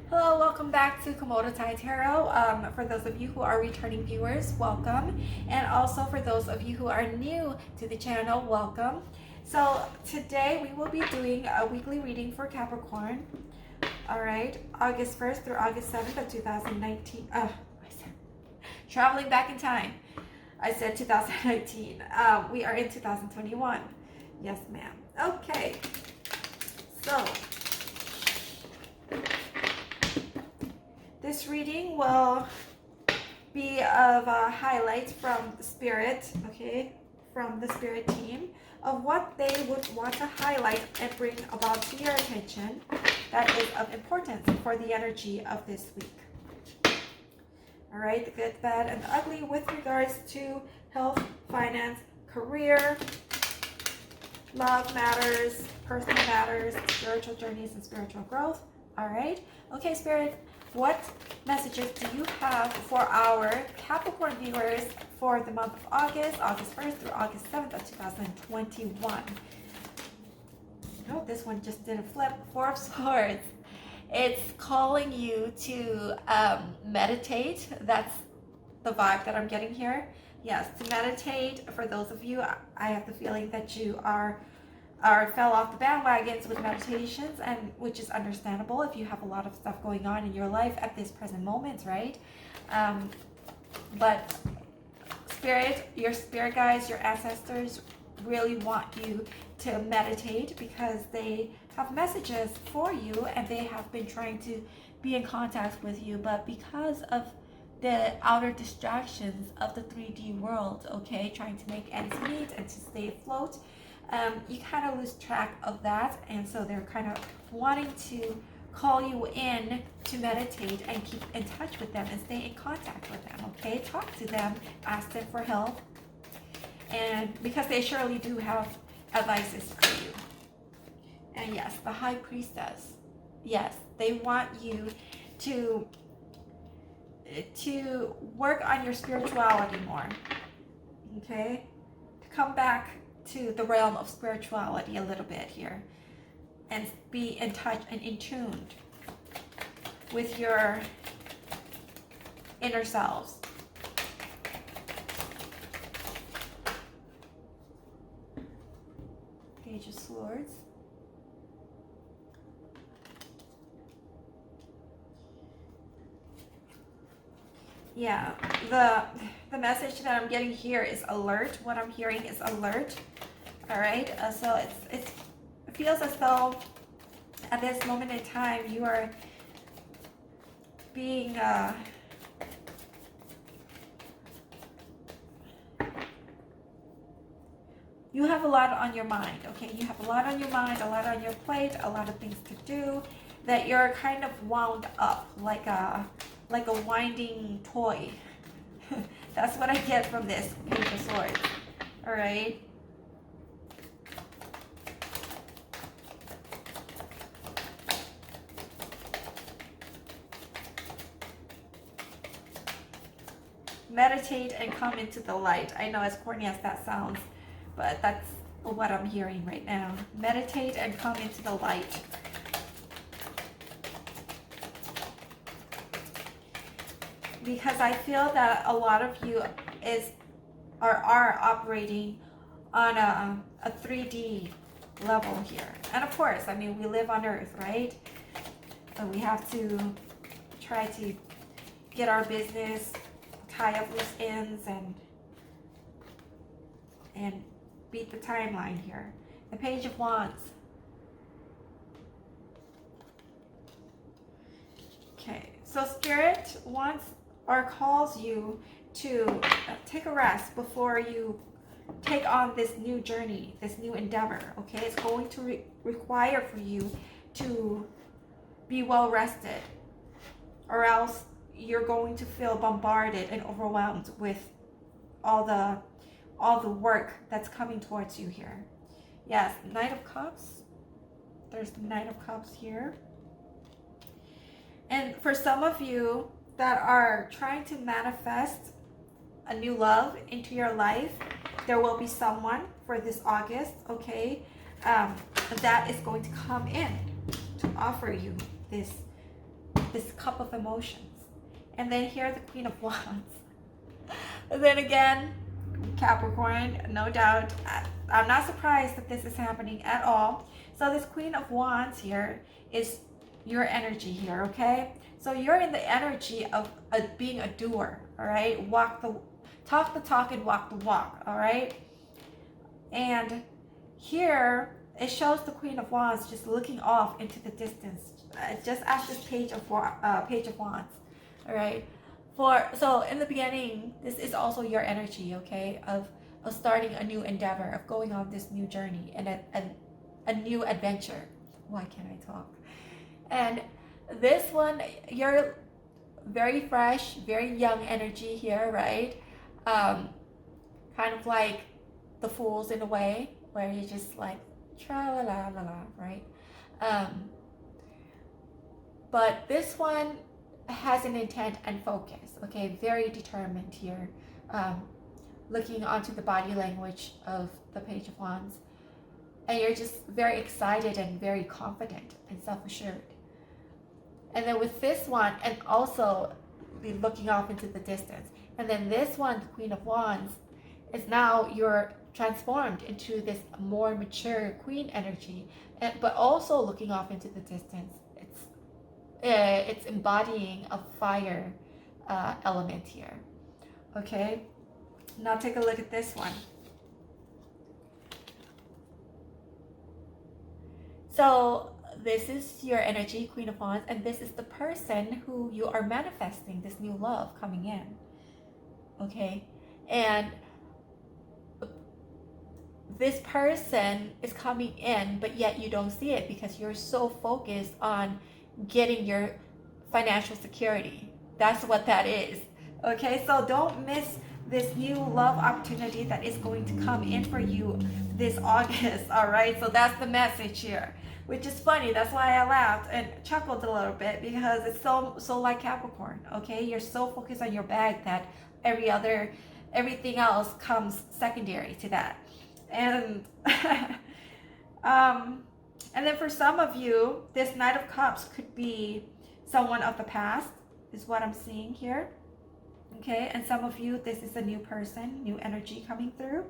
Hello, welcome back to Komodo Tai Tarot. For those of you who are returning viewers, welcome. And also for those of you who are new to the channel, welcome. So today we will be doing a weekly reading for Capricorn. All right, August 1st through August 7th of 2019. I said, traveling back in time. I said 2019. We are in 2021. Yes, ma'am. Okay, so this reading will be of highlights from the spirit, okay, from the spirit team of what they would want to highlight and bring about to your attention that is of importance for the energy of this week. All right, the good, bad, and the ugly with regards to health, finance, career, love matters, personal matters, spiritual journeys, and spiritual growth. All right, okay, Spirit, what messages do you have for our Capricorn viewers for the month of August, August 1st through August 7th of 2021? Oh, this one just did a flip. Four of Swords. It's calling you to meditate. That's the vibe that I'm getting here. Yes, to meditate. For those of you, I have the feeling that you are fell off the bandwagons with meditations, and which is understandable if you have a lot of stuff going on in your life at this present moment, right? But spirit, your spirit guides, your ancestors really want you to meditate because they have messages for you and they have been trying to be in contact with you, but because of the outer distractions of the 3D world, okay, trying to make ends meet and to stay afloat, you kind of lose track of that, and so they're kind of wanting to call you in to meditate and keep in touch with them and stay in contact with them, okay? Talk to them, ask them for help, and because they surely do have advices for you. And yes, the High Priestess, yes, they want you to work on your spirituality more, okay? To come back to the realm of spirituality a little bit here and be in touch and in tune with your inner selves. Page of Swords. Yeah, the message that I'm getting here is alert. What I'm hearing is alert. All right, so it feels as though at this moment in time you are being you have a lot on your mind, okay? You have a lot on your mind, a lot on your plate, a lot of things to do, that you're kind of wound up like a winding toy. That's what I get from this Page of Swords. All right. Meditate and come into the light. I know, as corny as that sounds, but that's what I'm hearing right now. Meditate and come into the light. Because I feel that a lot of you are operating on a 3D level here. And of course, I mean, we live on Earth, right? So we have to try to get our business, tie up loose ends, and beat the timeline here. The Page of Wands. Okay, so Spirit wants or calls you to take a rest before you take on this new journey, this new endeavor, okay? It's going to require for you to be well rested, or else you're going to feel bombarded and overwhelmed with all the work that's coming towards you here. Yes, Knight of Cups. There's the Knight of Cups here. And for some of you that are trying to manifest a new love into your life, there will be someone for this August, okay, that is going to come in to offer you this this cup of emotions. And then here the Queen of Wands. And then again, Capricorn, no doubt, I'm not surprised that this is happening at all. So this Queen of Wands here is your energy here, okay? So you're in the energy of being a doer, all right? Talk the talk and walk the walk, all right? And here it shows the Queen of Wands just looking off into the distance, just as this Page of Wands, all right? So in the beginning, this is also your energy, okay, of starting a new endeavor, of going on this new journey and a new adventure. Why can't I talk? And this one, you're very fresh, very young energy here, right? Kind of like the Fools in a way, where you're just like tra la la la la, right? But this one has an intent and focus, okay? Very determined here. Looking onto the body language of the Page of Wands. And you're just very excited and very confident and self-assured. And then with this one, and also be looking off into the distance. And then this one, the Queen of Wands, is now you're transformed into this more mature Queen energy, but also looking off into the distance. It's embodying a fire element here. Okay, now take a look at this one. So this is your energy, Queen of Wands, and this is the person who you are manifesting this new love coming in. Okay, and this person is coming in, but yet you don't see it because you're so focused on getting your financial security. That's what that is. Okay, so don't miss this new love opportunity that is going to come in for you this August. All right, so that's the message here, which is funny. That's why I laughed and chuckled a little bit, because it's so like Capricorn. Okay, you're so focused on your bag that everything else comes secondary to that. And and then for some of you, this Knight of Cups could be someone of the past, is what I'm seeing here. Okay, and some of you, this is a new person, new energy coming through.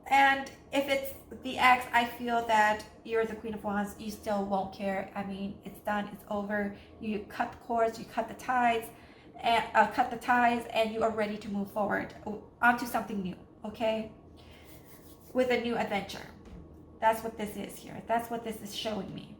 And if it's the ex, I feel that you're the Queen of Wands, you still won't care. I mean, it's done, it's over. You cut the cords, you cut the ties, and you are ready to move forward onto something new, okay? With a new adventure. That's what this is here. That's what this is showing me.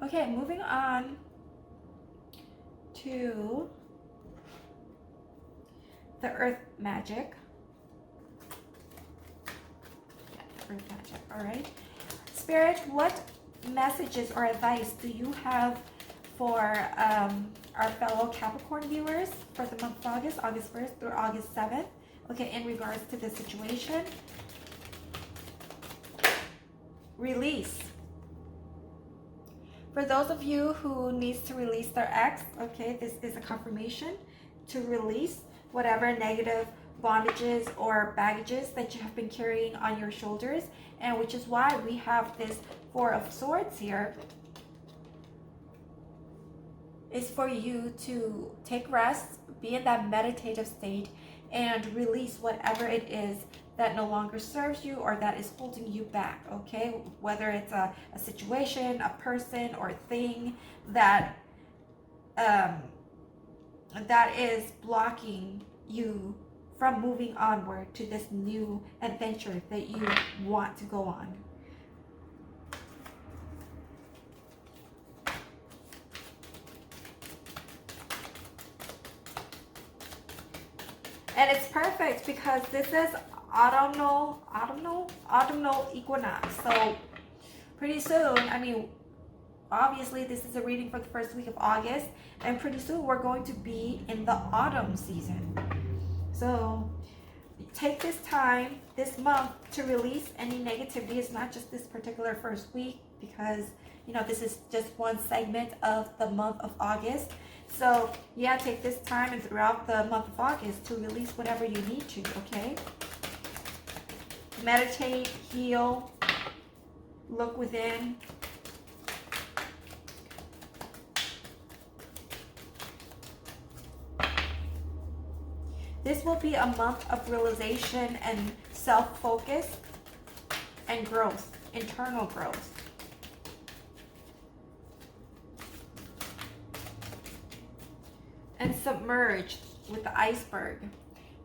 Okay, moving on to the Earth Magic. Yeah, Earth Magic, all right. Spirit, what messages or advice do you have for our fellow Capricorn viewers for the month of August 1st through August 7th, okay, in regards to this situation? Release. For those of you who needs to release their ex, okay, this is a confirmation to release whatever negative bondages or baggages that you have been carrying on your shoulders, and which is why we have this Four of Swords here. Is for you to take rest, be in that meditative state, and release whatever it is that no longer serves you or that is holding you back, okay? Whether it's a situation, a person, or a thing that that is blocking you from moving onward to this new adventure that you want to go on. And it's perfect because this is autumnal equinox. So pretty soon, I mean, obviously this is a reading for the first week of August, and pretty soon we're going to be in the autumn season. So take this time, this month, to release any negativity. It's not just this particular first week, because you know this is just one segment of the month of August. So yeah, take this time and throughout the month of August to release whatever you need to, okay? meditate, heal, look within. This will be a month of realization and self-focus and growth, internal growth. And submerged with the iceberg.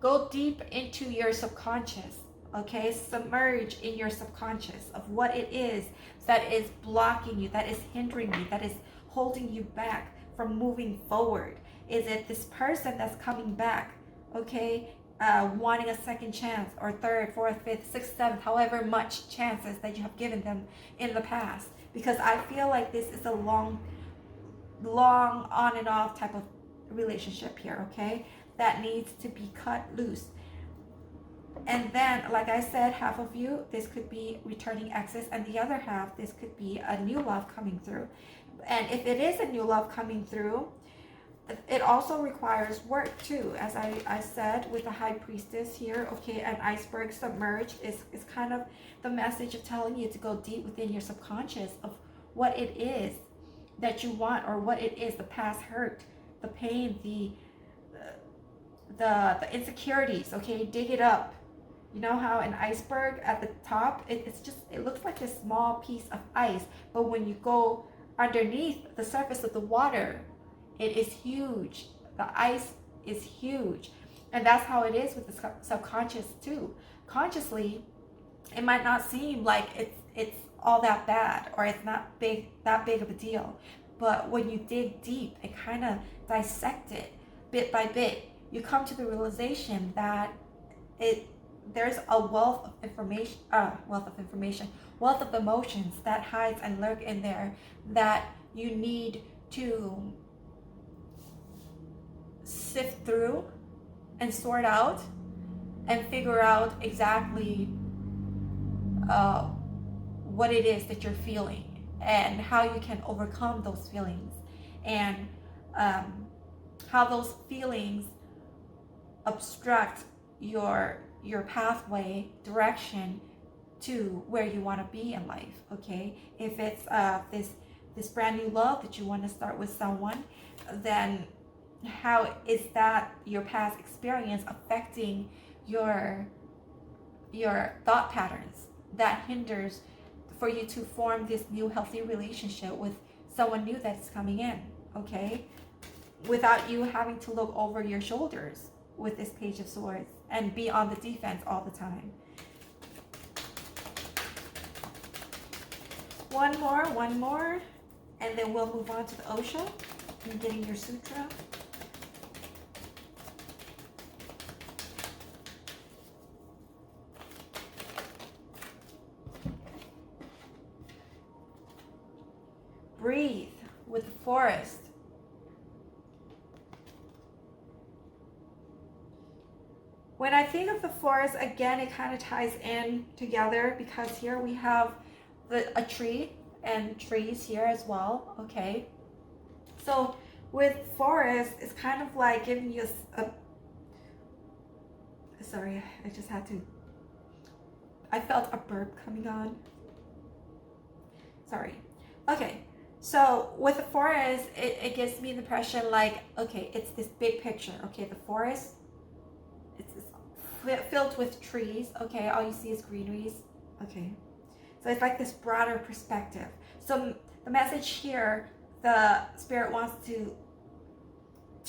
Go deep into your subconscious, okay? Submerge in your subconscious of what it is that is blocking you, that is hindering you, that is holding you back from moving forward. Is it this person that's coming back, okay? Wanting a second chance, or third, fourth, fifth, sixth, seventh, however much chances that you have given them in the past? Because I feel like this is a long on and off type of relationship here, okay, that needs to be cut loose. And then, like I said, half of you, this could be returning exes, and the other half, this could be a new love coming through. And if it is a new love coming through, it also requires work too, as I said, with the High Priestess here, okay. An iceberg submerged is kind of the message of telling you to go deep within your subconscious of what it is that you want, or what it is, the past hurt, the pain, the insecurities, okay. Dig it up. You know how an iceberg at the top, it looks like this small piece of ice, but when you go underneath the surface of the water, it is huge. The ice is huge. And that's how it is with the subconscious too. Consciously, it might not seem like it's all that bad, or it's not that big of a deal. But when you dig deep and kind of dissect it bit by bit, you come to the realization that there's a wealth of emotions that hides and lurk in there that you need to sift through and sort out and figure out exactly what it is that you're feeling, and how you can overcome those feelings, and how those feelings obstruct your pathway, direction to where you want to be in life, okay? If it's this brand new love that you want to start with someone, then how is that your past experience affecting your thought patterns that hinders for you to form this new healthy relationship with someone new that's coming in, okay? Without you having to look over your shoulders with this Page of Swords and be on the defense all the time. One more, and then we'll move on to the Osho and getting your sutra. Breathe with the forest. When I think of the forest, again, it kind of ties in together, because here we have a tree and trees here as well, okay? So with forest, it's kind of like giving you sorry, I felt a burp coming on. Sorry. Okay, so with the forest, it gives me the impression like, okay, it's this big picture, okay? The forest, it's filled with trees, okay? All you see is greeneries, okay? So it's like this broader perspective. So the message here, the Spirit wants to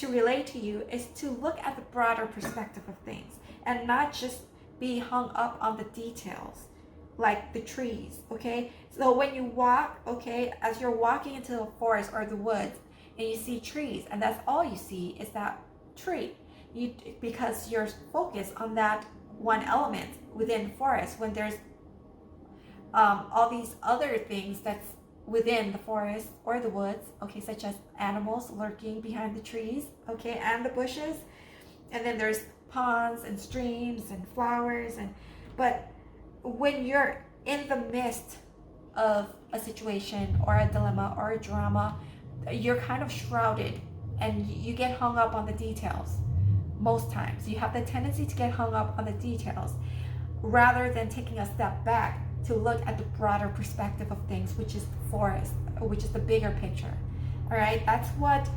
relate to you, is to look at the broader perspective of things and not just be hung up on the details, like the trees, okay? So when you walk, okay, as you're walking into the forest or the woods and you see trees, and that's all you see is that tree, because you're focused on that one element within the forest, when there's all these other things that's within the forest or the woods, okay, such as animals lurking behind the trees, okay, and the bushes, and then there's ponds and streams and flowers, but when you're in the midst of a situation or a dilemma or a drama, you're kind of shrouded and you get hung up on the details. Most times you have the tendency to get hung up on the details. rather than taking a step back to look at the broader perspective of things, which is the forest, which is the bigger picture. All right, that's what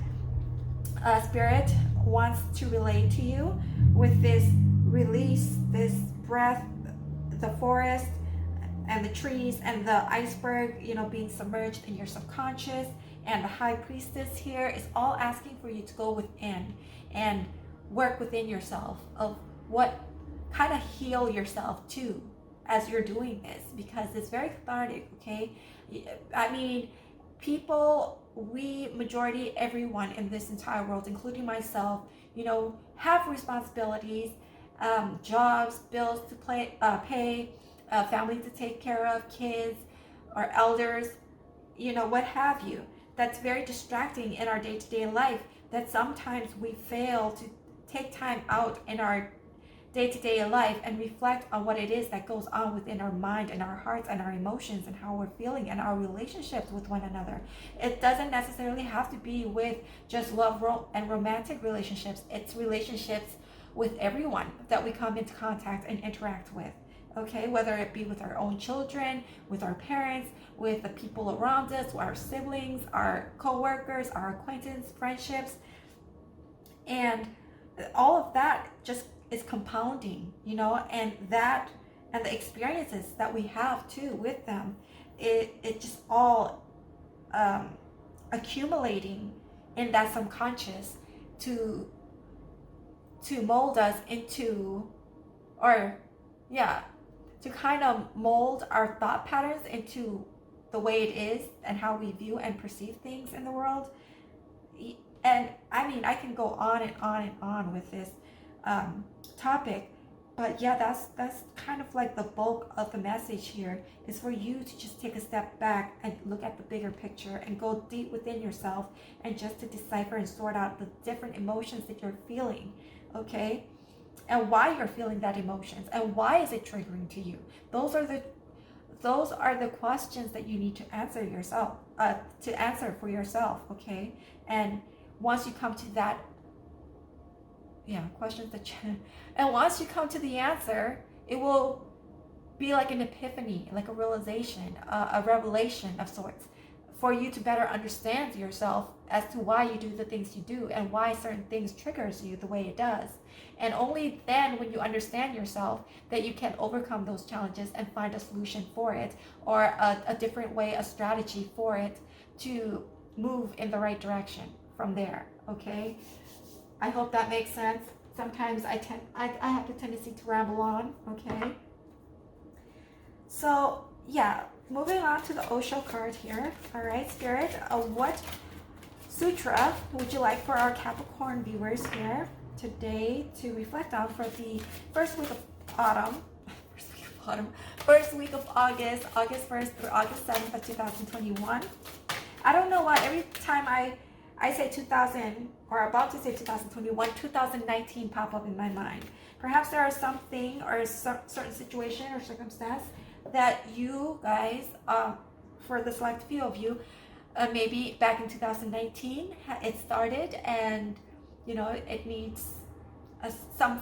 Spirit wants to relate to you with this release, this breath, the forest and the trees and the iceberg, being submerged in your subconscious. And the high priestess here is all asking for you to go within and work within yourself of what kind of heal yourself too as you're doing this, because it's very cathartic. Okay, I mean, people, majority, everyone in this entire world, including myself, have responsibilities, jobs, bills to pay, family to take care of, kids or elders, what have you. That's very distracting in our day-to-day life, that sometimes we fail to take time out in our day-to-day life and reflect on what it is that goes on within our mind and our hearts and our emotions and how we're feeling and our relationships with one another. It doesn't necessarily have to be with just love and romantic relationships. It's relationships with everyone that we come into contact and interact with. Okay, whether it be with our own children, with our parents, with the people around us, our siblings, our co-workers, our acquaintance, friendships, and all of that just is compounding, and the experiences that we have too with them, it just all accumulating in that subconscious to mold us into, or to kind of mold our thought patterns into the way it is and how we view and perceive things in the world. And I mean, I can go on and on and on with this topic, but that's kind of like the bulk of the message here, is for you to just take a step back and look at the bigger picture and go deep within yourself, and just to decipher and sort out the different emotions that you're feeling. Okay, and why you're feeling that emotions, and why is it triggering to you. Those are the questions that you need to answer yourself, to answer for yourself. Okay, and once you come to that, and once you come to the answer, it will be like an epiphany, like a realization, a revelation of sorts, for you to better understand yourself as to why you do the things you do and why certain things triggers you the way it does. And only then, when you understand yourself, that you can overcome those challenges and find a solution for it, or a different way, a strategy for it, to move in the right direction from there. Okay, I hope that makes sense. Sometimes I have the tendency to ramble on. Okay, so moving on to the Osho card here. All right, Spirit, what sutra would you like for our Capricorn viewers here today to reflect on for the first week of August 1st through August 7th of 2021? I don't know why every time I say 2000, or about to say 2021, 2019 pop up in my mind. Perhaps there is something or some certain situation or circumstance that you guys, for the select few of you, maybe back in 2019 it started, and it needs some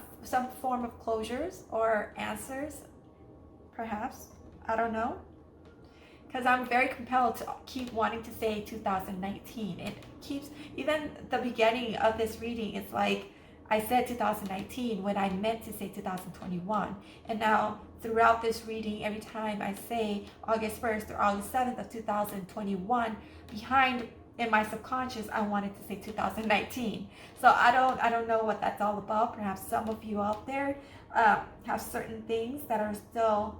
form of closures or answers, perhaps. I don't know, because I'm very compelled to keep wanting to say 2019. It keeps, even the beginning of this reading, it's like I said 2019 when I meant to say 2021. And now throughout this reading, every time I say August 1st or August 7th of 2021, behind in my subconscious, I wanted to say 2019. So I don't know what that's all about. Perhaps some of you out there have certain things that are still,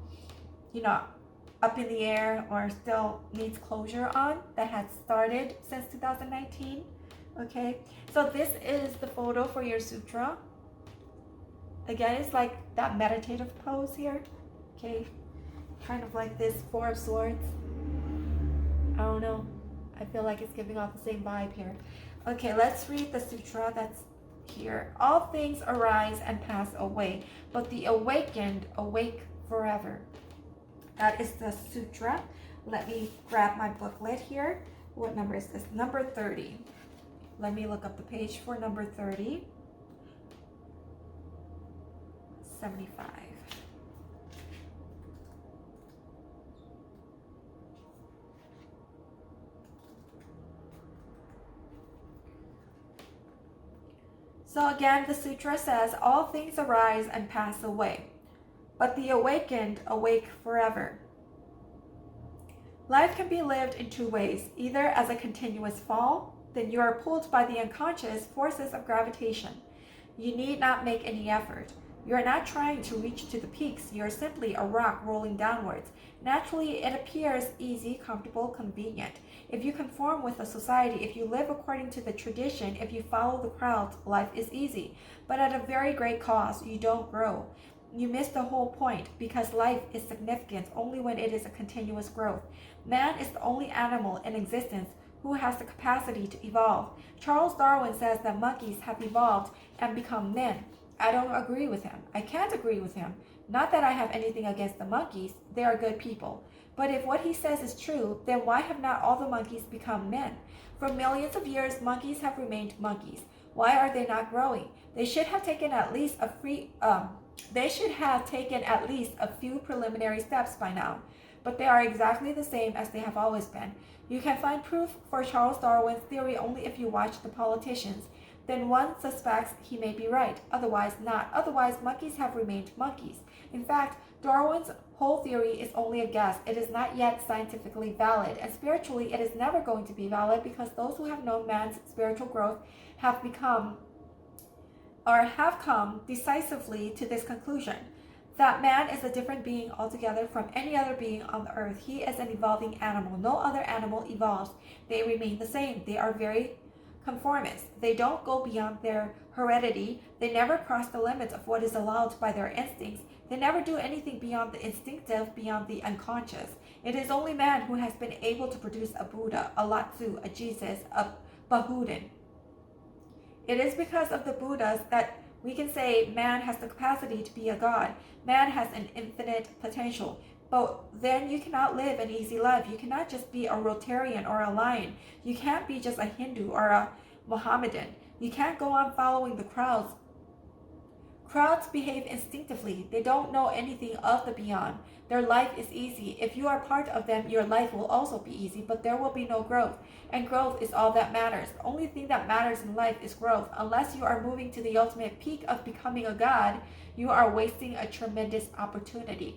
up in the air, or still needs closure on, that had started since 2019. Okay, so this is the photo for your sutra. Again, it's like that meditative pose here. Okay, kind of like this Four of Swords. I don't know, I feel like it's giving off the same vibe here. Okay, let's read the sutra that's here. All things arise and pass away, but the awakened awake forever. That is the sutra. Let me grab my booklet here. What number is this? Number 30. Let me look up the page for number 30. 75. So again, the sutra says, all things arise and pass away, but the awakened awake forever. Life can be lived in two ways, either as a continuous fall, then you are pulled by the unconscious forces of gravitation. You need not make any effort. You are not trying to reach to the peaks, you are simply a rock rolling downwards. Naturally, it appears easy, comfortable, convenient. If you conform with the society, if you live according to the tradition, if you follow the crowd, life is easy. But at a very great cost, you don't grow. You miss the whole point, because life is significant only when it is a continuous growth. Man is the only animal in existence who has the capacity to evolve. Charles Darwin says that monkeys have evolved and become men. I don't agree with him. I can't agree with him. Not that I have anything against the monkeys, they are good people. But if what he says is true, then why have not all the monkeys become men? For millions of years, monkeys have remained monkeys. Why are they not growing? They should have taken at least a few preliminary steps by now. But they are exactly the same as they have always been. You can find proof for Charles Darwin's theory only if you watch the politicians. Then one suspects he may be right, otherwise not. Otherwise, monkeys have remained monkeys. In fact, Darwin's whole theory is only a guess. It is not yet scientifically valid, and spiritually it is never going to be valid, because those who have known man's spiritual growth have come decisively to this conclusion, that man is a different being altogether from any other being on the earth. He is an evolving animal. No other animal evolves. They remain the same. They are very conformist. They don't go beyond their heredity. They never cross the limits of what is allowed by their instincts. They never do anything beyond the instinctive, beyond the unconscious. It is only man who has been able to produce a Buddha, a Lao-Tzu, a Jesus, a Bahudan. It is because of the Buddhas that we can say man has the capacity to be a god. Man has an infinite potential. But then you cannot live an easy life. You cannot just be a Rotarian or a Lion. You can't be just a Hindu or a Mohammedan. You can't go on following the crowds. Crowds behave instinctively. They don't know anything of the beyond. Their life is easy. If you are part of them, your life will also be easy, but there will be no growth. And growth is all that matters. The only thing that matters in life is growth. Unless you are moving to the ultimate peak of becoming a god, you are wasting a tremendous opportunity.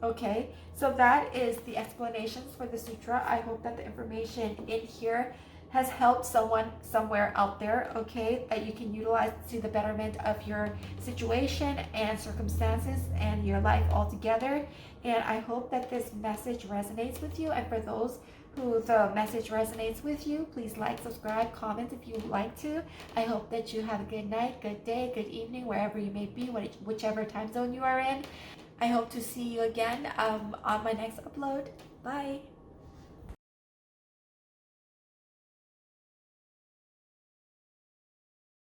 Okay, so that is the explanations for the sutra. I hope that the information in here has helped someone somewhere out there, okay, that you can utilize to the betterment of your situation and circumstances and your life altogether. And I hope that this message resonates with you. And for those who the message resonates with you, please like, subscribe, comment if you would like to. I hope that you have a good night, good day, good evening, wherever you may be, whichever time zone you are in. I hope to see you again on my next upload. Bye.